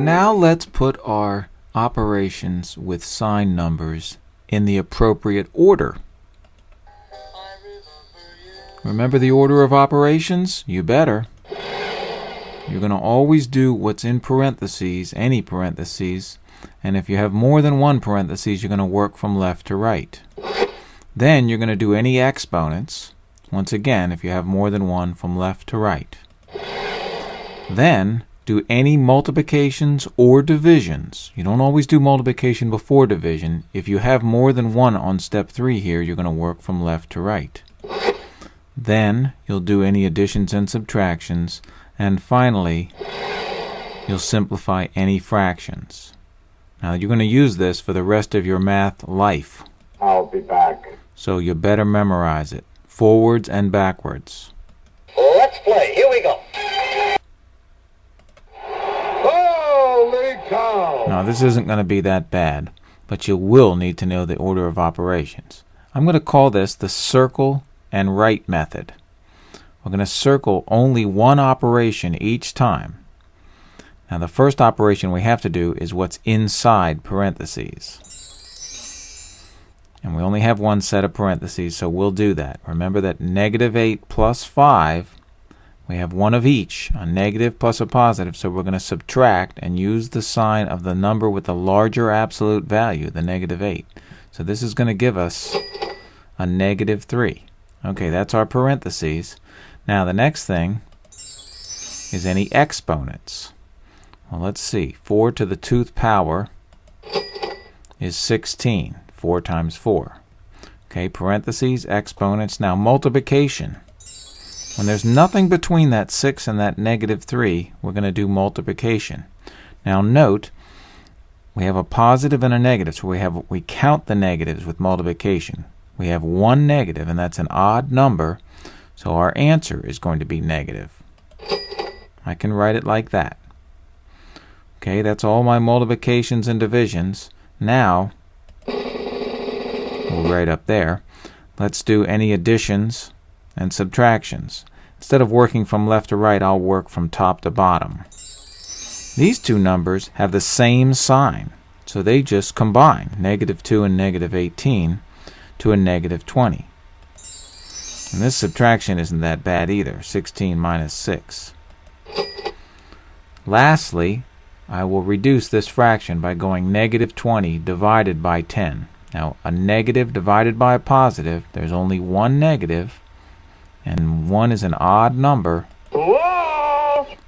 Now let's put our operations with sign numbers in the appropriate order. Remember the order of operations? You better. You're going to always do what's in parentheses, any parentheses, and if you have more than one parentheses, you're going to work from left to right. Then you're going to do any exponents, once again, if you have more than one, from left to right. Then do any multiplications or divisions. You don't always do multiplication before division. If you have more than one on step 3 here, you're going to work from left to right. Then you'll do any additions and subtractions, and finally you'll simplify any fractions. Now you're going to use this for the rest of your math life. I'll be back. So you better memorize it, forwards and backwards. Let's play. Here we go. Holy cow! Now this isn't going to be that bad, but you will need to know the order of operations. I'm going to call this the circle and right method. We're going to circle only one operation each time. Now the first operation we have to do is what's inside parentheses. And we only have one set of parentheses, so we'll do that. Remember that -8 plus 5, we have one of each, a negative plus a positive, so we're going to subtract and use the sign of the number with the larger absolute value, the -8. So this is going to give us a -3. Okay, that's our parentheses. Now the next thing is any exponents. Well, let's see. 4 to the 2th power is 16. 4 times 4. Okay, parentheses, exponents. Now multiplication. When there's nothing between that 6 and that -3, we're going to do multiplication. Now note, we have a positive and a negative, so we count the negatives with multiplication. We have one negative, and that's an odd number, so our answer is going to be negative. I can write it like that. Okay, that's all my multiplications and divisions. Now, we'll write up there. Let's do any additions and subtractions. Instead of working from left to right, I'll work from top to bottom. These two numbers have the same sign, so they just combine, -2 and -18, to a -20. And this subtraction isn't that bad either, 16 minus 6. Lastly, I will reduce this fraction by going -20 divided by 10. Now, a negative divided by a positive, there's only one negative, and 1 is an odd number,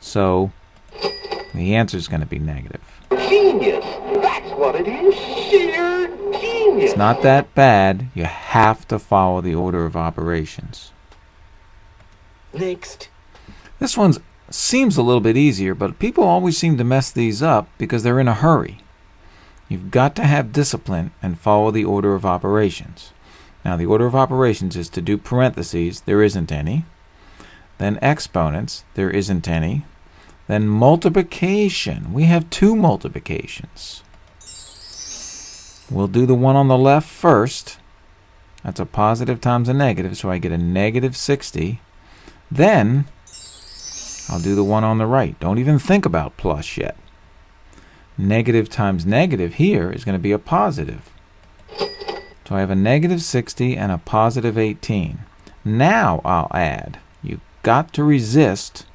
so the answer is going to be negative. Genius! That's what it is. Sheer genius! It's not that bad. You have to follow the order of operations. Next. This one seems a little bit easier, but people always seem to mess these up because they're in a hurry. You've got to have discipline and follow the order of operations. Now the order of operations is to do parentheses, there isn't any. Then exponents, there isn't any. Then multiplication, we have 2 multiplications. We'll do the one on the left first. That's a positive times a negative, so I get a -60. Then I'll do the one on the right. Don't even think about plus yet. Negative times negative here is going to be a positive. So I have a -60 and a positive 18. Now I'll add. You've got to resist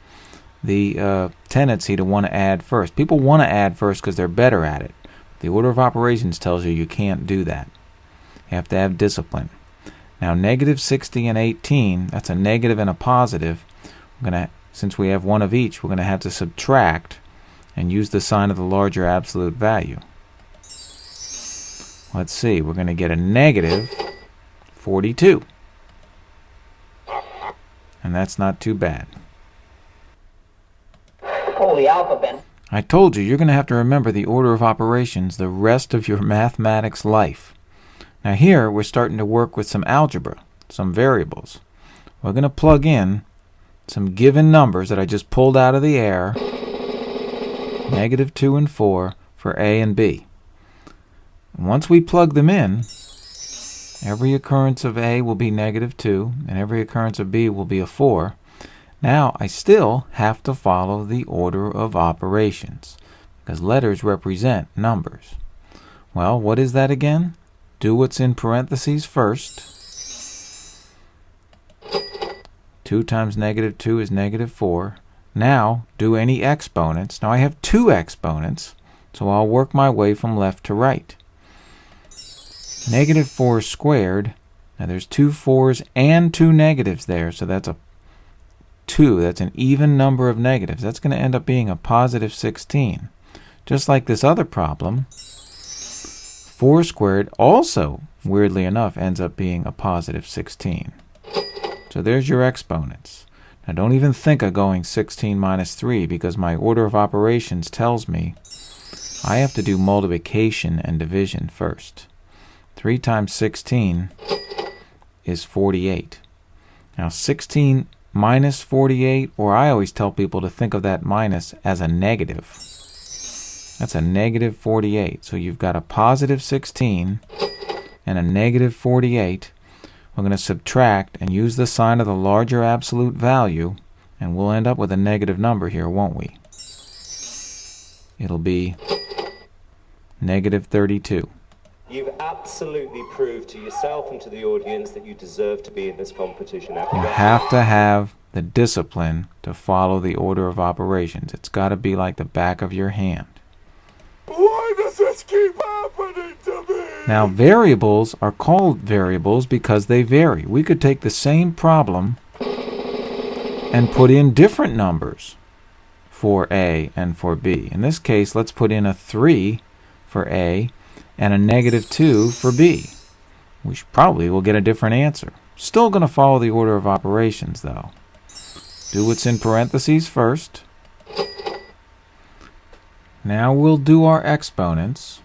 the tendency to want to add first. People want to add first because they're better at it. The order of operations tells you you can't do that. You have to have discipline. Now -60 and 18, that's a negative and a positive. Since we have one of each, we're going to have to subtract and use the sign of the larger absolute value. Let's see, we're going to get a -42. And that's not too bad. Holy alphabet. I told you, you're going to have to remember the order of operations the rest of your mathematics life. Now here, we're starting to work with some algebra, some variables. We're going to plug in some given numbers that I just pulled out of the air, -2 and 4, for A and B. Once we plug them in, every occurrence of A will be -2, and every occurrence of B will be a 4. Now, I still have to follow the order of operations. because letters represent numbers. Well, what is that again? Do what's in parentheses first. 2 times negative 2 is negative 4. Now, do any exponents. Now I have 2 exponents, so I'll work my way from left to right. Negative 4 squared. Now there's 2 4s and 2 negatives there, so that's a 2. That's an even number of negatives. That's going to end up being a positive 16. Just like this other problem, 4 squared also, weirdly enough, ends up being a positive 16. So there's your exponents. Now don't even think of going 16 minus 3, because my order of operations tells me I have to do multiplication and division first. 3 times 16 is 48. Now 16 minus 48, or I always tell people to think of that minus as a negative. That's a negative 48. So you've got a positive 16 and a negative 48. We're going to subtract and use the sign of the larger absolute value, and we'll end up with a negative number here, won't we? It'll be negative 32. You've absolutely proved to yourself and to the audience that you deserve to be in this competition. You have to have the discipline to follow the order of operations. It's got to be like the back of your hand. Why does this keep happening to me? Now, variables are called variables because they vary. We could take the same problem and put in different numbers for A and for B. In this case, let's put in a 3 for A and a negative 2 for B. We probably will get a different answer. Still going to follow the order of operations, though. Do what's in parentheses first. Now we'll do our exponents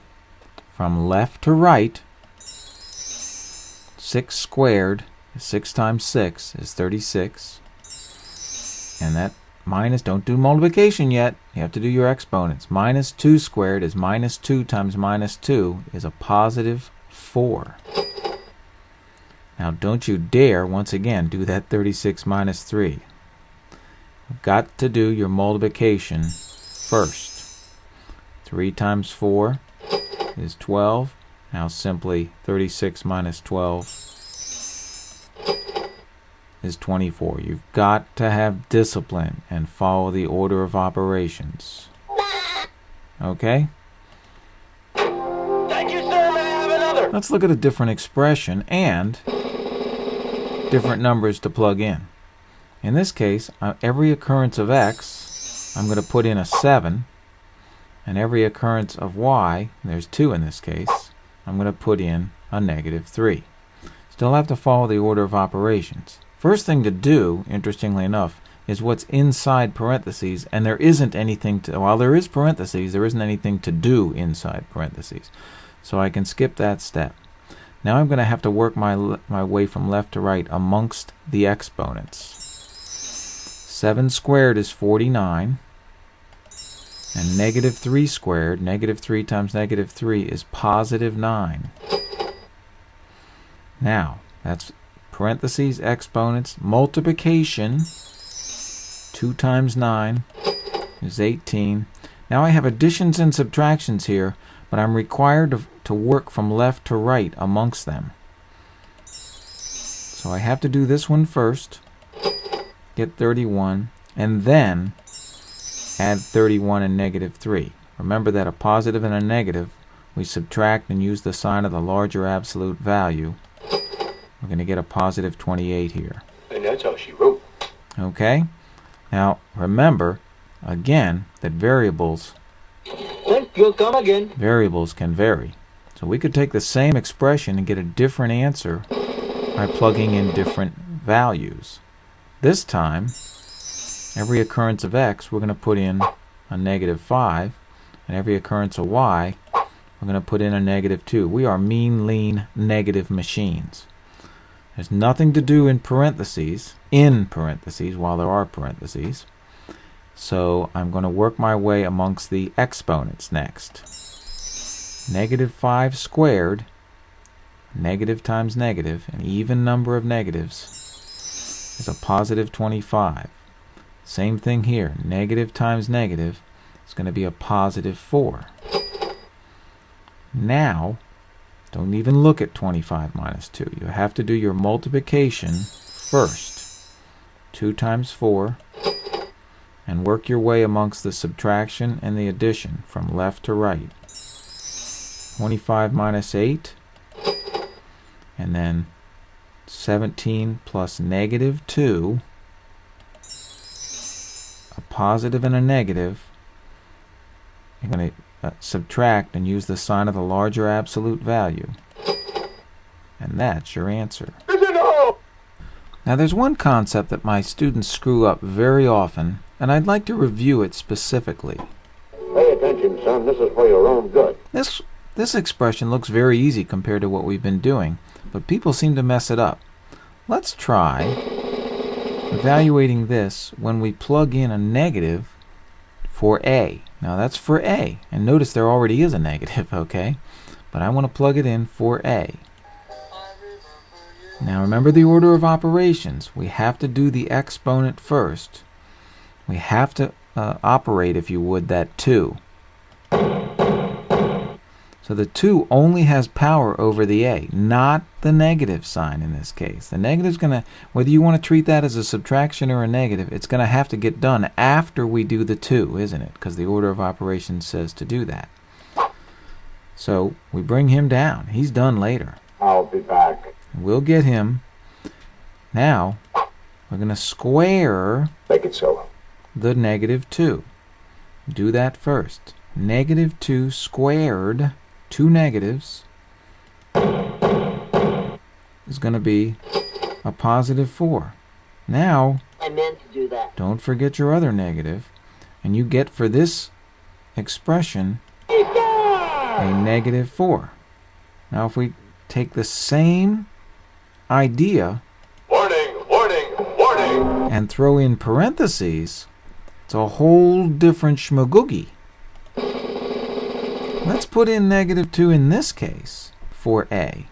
from left to right. 6 squared, 6 times 6 is 36. And that minus, don't do multiplication yet. You have to do your exponents. Minus 2 squared is minus 2 times minus 2 is a positive 4. Now don't you dare, once again, do that 36 minus 3. You've got to do your multiplication first. 3 times 4 is 12. Now simply 36 minus 12 is 24. You've got to have discipline and follow the order of operations. Okay? Thank you, sir. May I have another? Let's look at a different expression and different numbers to plug in. In this case, every occurrence of x, I'm going to put in a 7. And every occurrence of y, there's 2 in this case, I'm going to put in a negative 3. Still have to follow the order of operations. First thing to do, interestingly enough, is what's inside parentheses, and there isn't anything to, while there is parentheses, there isn't anything to do inside parentheses. So I can skip that step. Now I'm going to have to work my way from left to right amongst the exponents. 7 squared is 49. And negative 3 squared, negative 3 times negative 3 is positive 9. Now, that's parentheses, exponents, multiplication. 2 times 9 is 18. Now I have additions and subtractions here, but I'm required to work from left to right amongst them. So I have to do this one first, get 31, and then add 31 and negative 3. Remember that a positive and a negative, we subtract and use the sign of the larger absolute value. We're going to get a positive 28 here. And that's how she wrote. Okay? Now, remember, again, that variables You'll come again. can vary. So we could take the same expression and get a different answer by plugging in different values. This time, every occurrence of x, we're going to put in a negative 5. And every occurrence of y, we're going to put in a negative 2. We are mean, lean, negative machines. There's nothing to do in parentheses, while there are parentheses. So I'm going to work my way amongst the exponents next. Negative 5 squared, negative times negative, an even number of negatives, is a positive 25. Same thing here. Negative times negative is going to be a positive 4. Now, don't even look at 25 minus 2. You have to do your multiplication first. 2 times 4. And work your way amongst the subtraction and the addition from left to right. 25 minus 8. And then 17 plus negative 2. A positive and a negative. You're going to subtract and use the sign of the larger absolute value. And that's your answer. Now there's one concept that my students screw up very often, and I'd like to review it specifically. Pay attention, son. This is for your own good. This expression looks very easy compared to what we've been doing, but people seem to mess it up. Let's try evaluating this when we plug in a negative for A. Now that's for A, and notice there already is a negative, okay? But I want to plug it in for A. Now remember the order of operations. We have to do the exponent first. We have to operate, if you would, that 2. So the 2 only has power over the A, not the negative sign in this case. The negative's going to, whether you want to treat that as a subtraction or a negative, it's going to have to get done after we do the 2, isn't it? Because the order of operations says to do that. So we bring him down. He's done later. I'll be back. We'll get him. Now, we're going to square Make it so. the negative 2. Do that first. Negative 2 squared, 2 negatives, is going to be a positive 4. Now, I meant to do that. don't forget your other negative, and you get for this expression a negative 4. Now if we take the same idea Warning, warning, warning. and throw in parentheses, it's a whole different schmagoogie. Let's put in negative 2 in this case for A.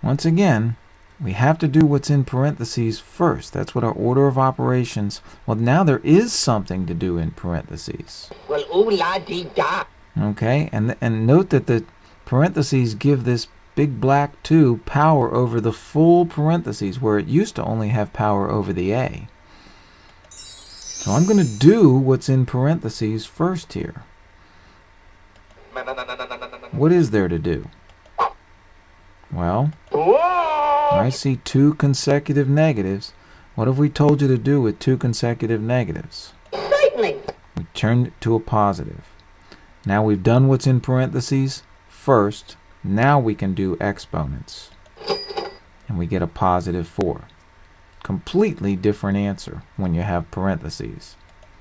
Once again, we have to do what's in parentheses first. That's what our order of operations. Well, now there is something to do in parentheses. Well, ooh la dee da. Okay, and note that the parentheses give this big black 2 power over the full parentheses, where it used to only have power over the A. So I'm going to do what's in parentheses first here. What is there to do? Well, I see 2 consecutive negatives. What have we told you to do with 2 consecutive negatives? Certainly. We turned it to a positive. Now we've done what's in parentheses first. Now we can do exponents. And we get a positive 4. Completely different answer when you have parentheses.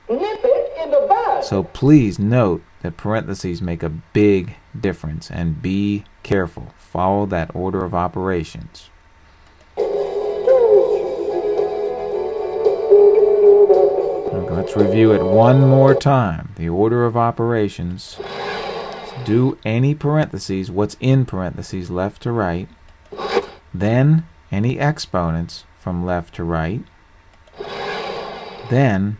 Nip it in the bud. So please note that parentheses make a big difference, and be careful. Follow that order of operations. Okay, let's review it one more time. The order of operations. Do any parentheses, what's in parentheses, left to right. Then any exponents from left to right. Then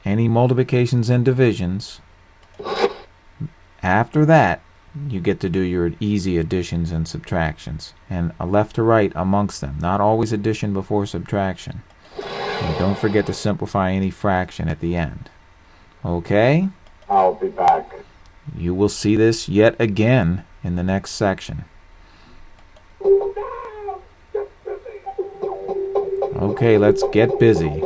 any multiplications and divisions. After that, you get to do your easy additions and subtractions, and a left to right amongst them. Not always addition before subtraction. And don't forget to simplify any fraction at the end. Okay? I'll be back. You will see this yet again in the next section. Okay, let's get busy.